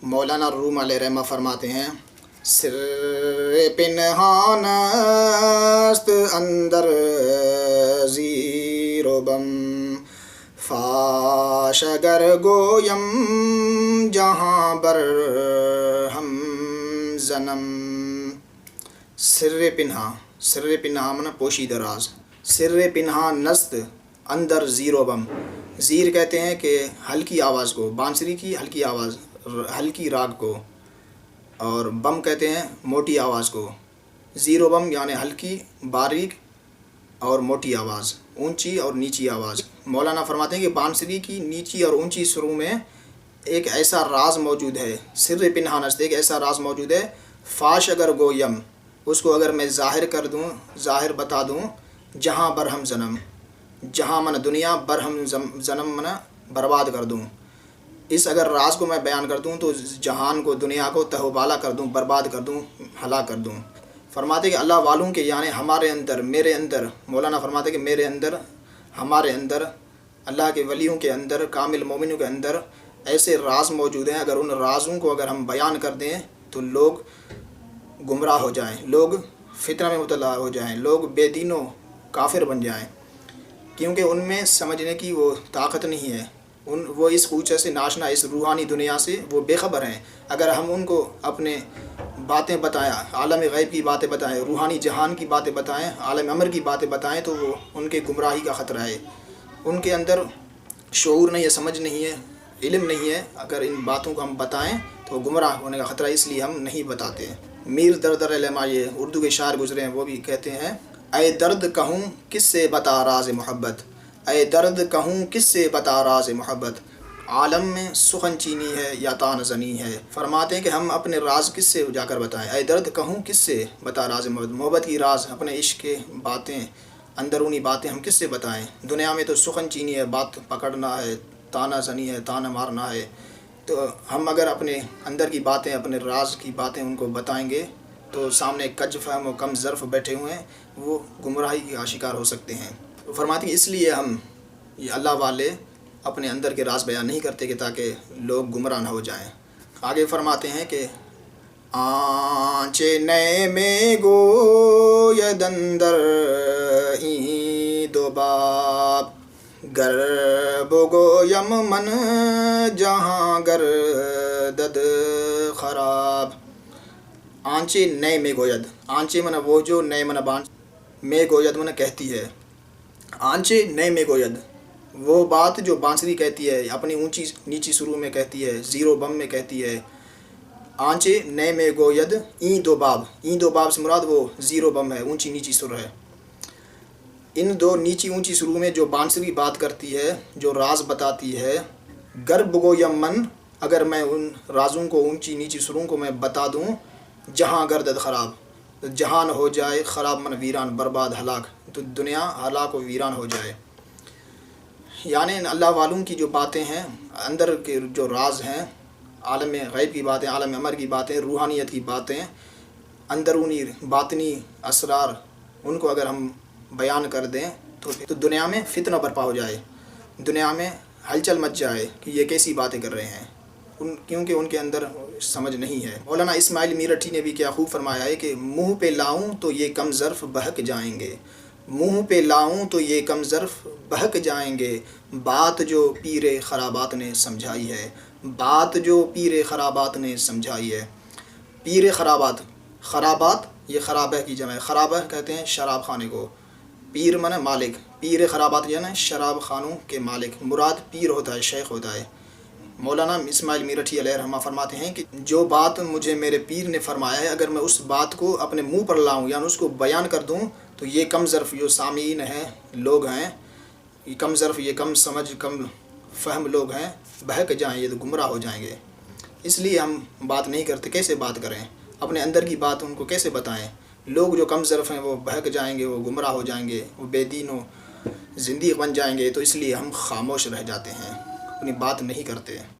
مولانا روم علیہ رحمہ فرماتے ہیں سر پنہان است اندر زیر و بم، فاش اگر گویم جہاں بر ہم زنم۔ سر پنہا منا پوشیدہ راز، سر پنہا نست اندر زیر و بم۔ زیر کہتے ہیں کہ ہلکی آواز کو، بانسری کی ہلکی آواز، ہلکی راگ کو، اور بم کہتے ہیں موٹی آواز کو۔ زیر و بم یعنی ہلکی، باریک اور موٹی آواز، اونچی اور نیچی آواز۔ مولانا فرماتے ہیں کہ بانسری کی نیچی اور اونچی سروں میں ایک ایسا راز موجود ہے، سر پنہا نست، ایک ایسا راز موجود ہے، فاش اگر گویم، اس کو اگر میں ظاہر کر دوں، ظاہر بتا دوں، جہاں برہم زنم، جہاں من دنیا، برہم زنم من برباد کر دوں، اس اگر راز کو میں بیان کر دوں تو جہان کو، دنیا کو تہ و بالا کر دوں، برباد کر دوں، ہلاک کر دوں۔ فرماتے کہ اللہ والوں کے یعنی ہمارے اندر، میرے اندر، مولانا فرماتے کہ میرے اندر، ہمارے اندر، اللہ کے ولیوں کے اندر، کامل مومنوں کے اندر ایسے راز موجود ہیں، اگر ان رازوں کو اگر ہم بیان کر دیں تو لوگ گمراہ ہو جائیں، لوگ فتنہ میں مبتلا ہو جائیں، لوگ بے دین و کافر بن جائیں، کیونکہ ان میں سمجھنے کی وہ طاقت نہیں ہے، وہ اس کوچے سے ناشنا، اس روحانی دنیا سے وہ بے خبر ہیں۔ اگر ہم ان کو اپنے باتیں بتائیں، عالم غیب کی باتیں بتائیں، روحانی جہان کی باتیں بتائیں، عالم امر کی باتیں بتائیں تو وہ ان کے گمراہی کا خطرہ ہے، ان کے اندر شعور نہیں ہے، سمجھ نہیں ہے، علم نہیں ہے، اگر ان باتوں کو ہم بتائیں تو گمراہ ہونے کا خطرہ ہے، اس لیے ہم نہیں بتاتے۔ میر دردر علماء، یہ اردو کے شاعر گزرے ہیں، وہ بھی کہتے ہیں اے درد کہوں کس سے بتا راز محبت، اے درد کہوں کس سے بتا راز محبت، عالم میں سخن چینی ہے یا تان زنی ہے۔ فرماتے ہیں کہ ہم اپنے راز کس سے جا کر بتائیں، اے درد کہوں کس سے بتا راز محبت، محبت کی راز، اپنے عشق کے باتیں، اندرونی باتیں ہم کس سے بتائیں۔ دنیا میں تو سخن چینی ہے، بات پکڑنا ہے، تانا زنی ہے، تانا مارنا ہے، تو ہم اگر اپنے اندر کی باتیں، اپنے راز کی باتیں ان کو بتائیں گے تو سامنے کج فہم و کم ظرف بیٹھے ہوئے ہیں، وہ گمراہی کا شکار ہو سکتے ہیں۔ فرماتے ہیں اس لیے ہم یہ اللہ والے اپنے اندر کے راز بیان نہیں کرتے کہ تاکہ لوگ گمراہ نہ ہو جائیں۔ آگے فرماتے ہیں کہ آنچے نئے میں گوید اندر این دو باب، گر بگویم من جہاں گردد خراب۔ آنچے نئے میں گوید، آنچے من وہ جو، نئے من بانچ، میں گوید من کہتی ہے، آنچے نئے میں گوید، وہ بات جو بانسری کہتی ہے، اپنی اونچی نیچی سروں میں کہتی ہے، زیرو بم میں کہتی ہے۔ آنچے نئے میں گوید این دو باب، این دو باب سے مراد وہ زیرو بم ہے، اونچی نیچی سر ہے۔ ان دو نیچی اونچی سروں میں جو بانسری بات کرتی ہے، جو راز بتاتی ہے، گر بگویم من، اگر میں ان رازوں کو، اونچی نیچی سروں کو میں بتا دوں، جہاں گردد خراب، جہان ہو جائے خراب، من ویران، برباد، ہلاک، تو دنیا ہلاک و ویران ہو جائے۔ یعنی اللہ والوں کی جو باتیں ہیں، اندر کے جو راز ہیں، عالم غیب کی باتیں، عالم امر کی باتیں، روحانیت کی باتیں، اندرونی باطنی اسرار، ان کو اگر ہم بیان کر دیں تو دنیا میں فتنہ برپا ہو جائے، دنیا میں ہلچل مچ جائے کہ یہ کیسی باتیں کر رہے ہیں، کیونکہ ان کے اندر سمجھ نہیں ہے۔ مولانا اسماعیل میرٹھی نے بھی کیا خوب فرمایا ہے کہ منہ پہ لاؤں تو یہ کم ظرف بہک جائیں گے، منہ پہ لاؤں تو یہ کم ظرف بہک جائیں گے، بات جو پیر خرابات نے سمجھائی ہے، بات جو پیر خرابات نے سمجھائی ہے۔ پیر خرابات، خرابات یہ خرابہ کی جمع ہے، خرابہ کہتے ہیں شراب خانے کو، پیر من مالک، پیر خرابات جو ہے نا شراب خانوں کے مالک، مراد پیر ہوتا ہے، شیخ ہوتا ہے۔ مولانا اسماعیل میرٹھی علیہ رحمہ فرماتے ہیں کہ جو بات مجھے میرے پیر نے فرمایا ہے، اگر میں اس بات کو اپنے منہ پر لاؤں، یعنی اس کو بیان کر دوں، تو یہ کم ظرف جو سامعین ہیں، لوگ ہیں، یہ کم ظرف، یہ کم سمجھ، کم فہم لوگ ہیں، بہک جائیں، یہ تو گمراہ ہو جائیں گے۔ اس لیے ہم بات نہیں کرتے، کیسے بات کریں، اپنے اندر کی بات ان کو کیسے بتائیں۔ لوگ جو کم ظرف ہیں وہ بہک جائیں گے، وہ گمراہ ہو جائیں گے، وہ بے دین و زندیق بن جائیں گے، تو اس لیے ہم خاموش رہ جاتے ہیں، اپنی بات نہیں کرتے۔